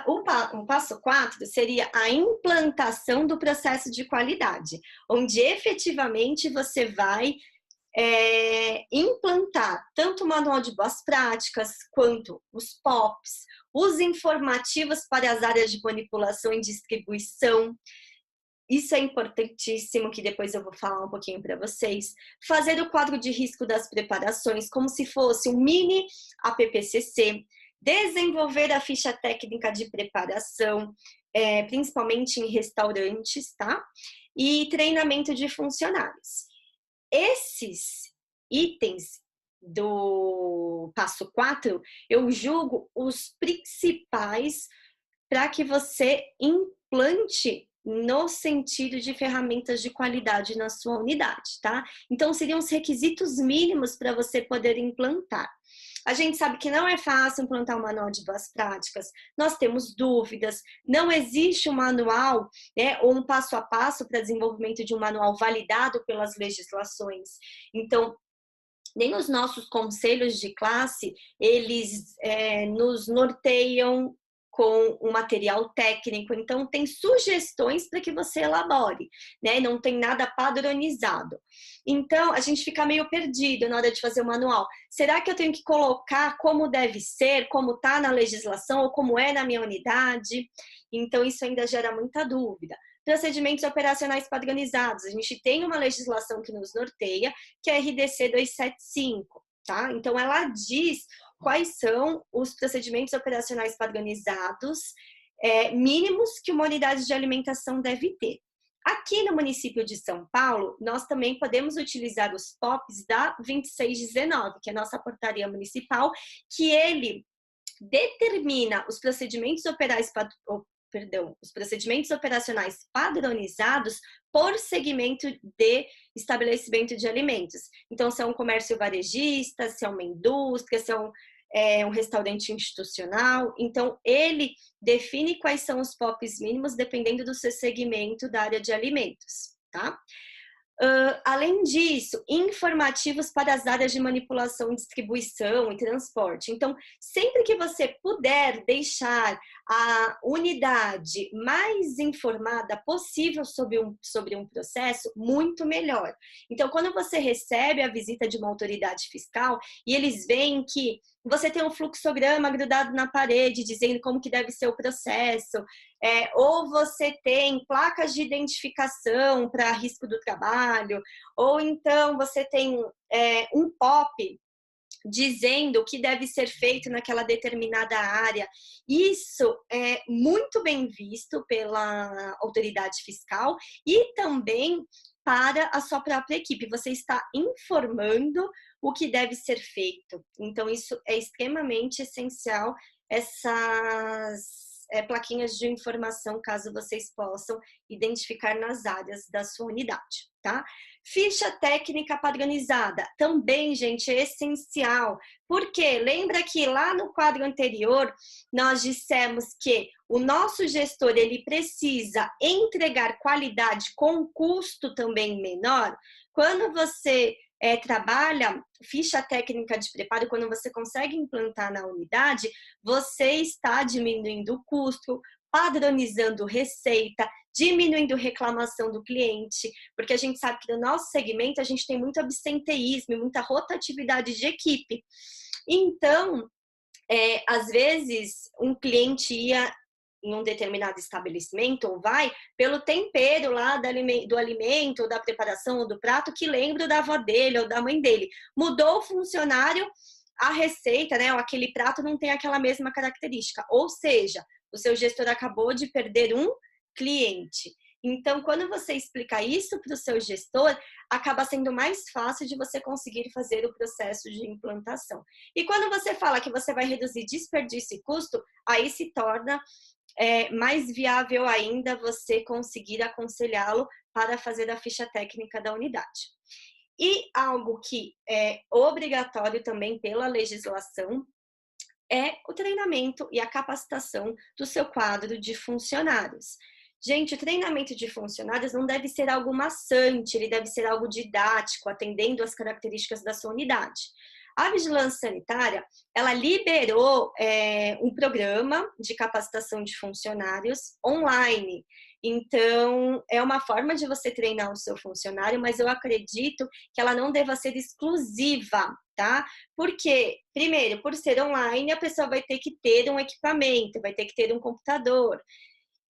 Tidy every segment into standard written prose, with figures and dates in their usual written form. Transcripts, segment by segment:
O passo 4 seria a implantação do processo de qualidade, onde efetivamente você vai implantar tanto o manual de boas práticas, quanto os POPs, os informativos para as áreas de manipulação e distribuição. Isso é importantíssimo, que depois eu vou falar um pouquinho para vocês. Fazer o quadro de risco das preparações, como se fosse um mini APPCC. Desenvolver a ficha técnica de preparação, principalmente em restaurantes, tá? E treinamento de funcionários. Esses itens do passo 4, eu julgo os principais para que você implante no sentido de ferramentas de qualidade na sua unidade, tá? Então, seriam os requisitos mínimos para você poder implantar. A gente sabe que não é fácil implantar um manual de boas práticas, nós temos dúvidas, não existe um manual, né, ou um passo a passo para desenvolvimento de um manual validado pelas legislações. Então, nem os nossos conselhos de classe, eles nos norteiam com um material técnico, então tem sugestões para que você elabore, né? Não tem nada padronizado. Então, a gente fica meio perdido na hora de fazer o manual. Será que eu tenho que colocar como deve ser, como está na legislação, ou como é na minha unidade? Então, isso ainda gera muita dúvida. Procedimentos operacionais padronizados. A gente tem uma legislação que nos norteia, que é a RDC 275, tá? Então, ela diz quais são os procedimentos operacionais padronizados mínimos que uma unidade de alimentação deve ter. Aqui no município de São Paulo, nós também podemos utilizar os POPs da 2619, que é a nossa portaria municipal, que ele determina os procedimentos operacionais padronizados por segmento de estabelecimento de alimentos. Então, se é um comércio varejista, se é uma indústria, se é um restaurante institucional. Então, ele define quais são os POPs mínimos dependendo do seu segmento da área de alimentos, tá? Além disso, informativos para as áreas de manipulação, distribuição e transporte. Então, sempre que você puder deixar a unidade mais informada possível sobre um processo, muito melhor. Então, quando você recebe a visita de uma autoridade fiscal e eles veem que você tem um fluxograma grudado na parede dizendo como que deve ser o processo, ou você tem placas de identificação para risco do trabalho, ou então você tem um POP dizendo o que deve ser feito naquela determinada área. Isso é muito bem visto pela autoridade fiscal e também para a sua própria equipe. Você está informando o que deve ser feito. Então, isso é extremamente essencial, essas plaquinhas de informação, caso vocês possam identificar nas áreas da sua unidade, tá? Ficha técnica padronizada, também, gente, é essencial. Porque lembra que lá no quadro anterior, nós dissemos que o nosso gestor, ele precisa entregar qualidade com custo também menor? Quando você trabalha ficha técnica de preparo, quando você consegue implantar na unidade, você está diminuindo o custo, padronizando receita, diminuindo reclamação do cliente, porque a gente sabe que no nosso segmento a gente tem muito absenteísmo, muita rotatividade de equipe. Então, às vezes, um cliente ia em um determinado estabelecimento, ou vai pelo tempero lá do alimento, ou da preparação, ou do prato, que lembra da avó dele, ou da mãe dele. Mudou o funcionário, a receita, né, ou aquele prato não tem aquela mesma característica. Ou seja, o seu gestor acabou de perder um cliente. Então, quando você explica isso para o seu gestor, acaba sendo mais fácil de você conseguir fazer o processo de implantação. E quando você fala que você vai reduzir desperdício e custo, aí se torna mais viável ainda você conseguir aconselhá-lo para fazer a ficha técnica da unidade. E algo que é obrigatório também pela legislação é o treinamento e a capacitação do seu quadro de funcionários. Gente, o treinamento de funcionários não deve ser algo maçante, ele deve ser algo didático, atendendo às características da sua unidade. A vigilância sanitária, ela liberou um programa de capacitação de funcionários online. Então, é uma forma de você treinar o seu funcionário, mas eu acredito que ela não deva ser exclusiva, tá? Porque, primeiro, por ser online, a pessoa vai ter que ter um equipamento, vai ter que ter um computador.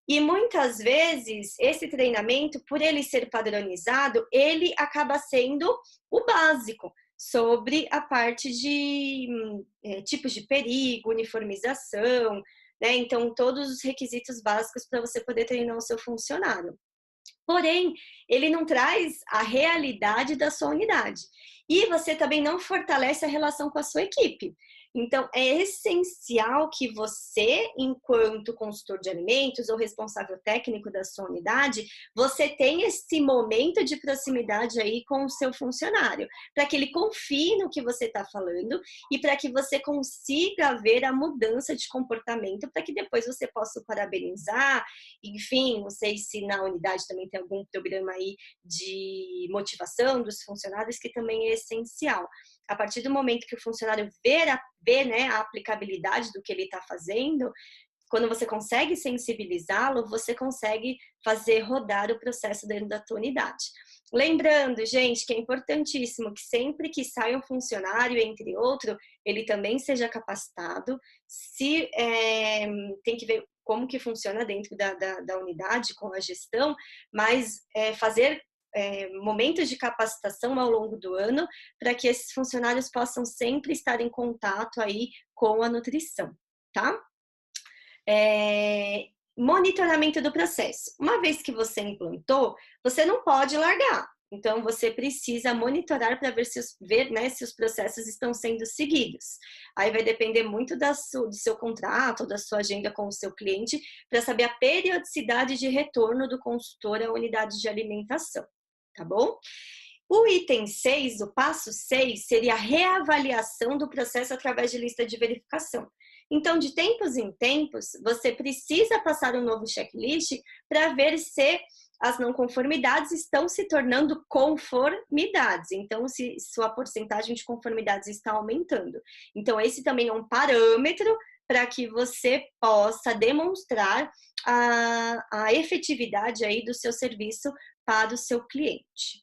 E muitas vezes, esse treinamento, por ele ser padronizado, ele acaba sendo o básico sobre a parte de tipos de perigo, uniformização, né? Então, todos os requisitos básicos para você poder treinar o seu funcionário. Porém, ele não traz a realidade da sua unidade. E você também não fortalece a relação com a sua equipe. Então, é essencial que você, enquanto consultor de alimentos ou responsável técnico da sua unidade, você tenha esse momento de proximidade aí com o seu funcionário, para que ele confie no que você está falando e para que você consiga ver a mudança de comportamento, para que depois você possa o parabenizar. Enfim, não sei se na unidade também tem algum programa aí de motivação dos funcionários, que também é essencial. A partir do momento que o funcionário vê, né, a aplicabilidade do que ele está fazendo, quando você consegue sensibilizá-lo, você consegue fazer rodar o processo dentro da tua unidade. Lembrando, gente, que é importantíssimo que sempre que sai um funcionário, entre outros, ele também seja capacitado. Se tem que ver como que funciona dentro da unidade com a gestão, mas fazer momentos de capacitação ao longo do ano para que esses funcionários possam sempre estar em contato aí com a nutrição, tá? Monitoramento do processo. Uma vez que você implantou, você não pode largar. Então, você precisa monitorar para ver, né, se os processos estão sendo seguidos. Aí vai depender muito do seu contrato, da sua agenda com o seu cliente, para saber a periodicidade de retorno do consultor à unidade de alimentação, tá bom? O item 6, o passo 6, seria a reavaliação do processo através de lista de verificação. Então, de tempos em tempos, você precisa passar um novo checklist para ver se as não conformidades estão se tornando conformidades. Então, se sua porcentagem de conformidades está aumentando. Então, esse também é um parâmetro para que você possa demonstrar a efetividade aí do seu serviço para o seu cliente.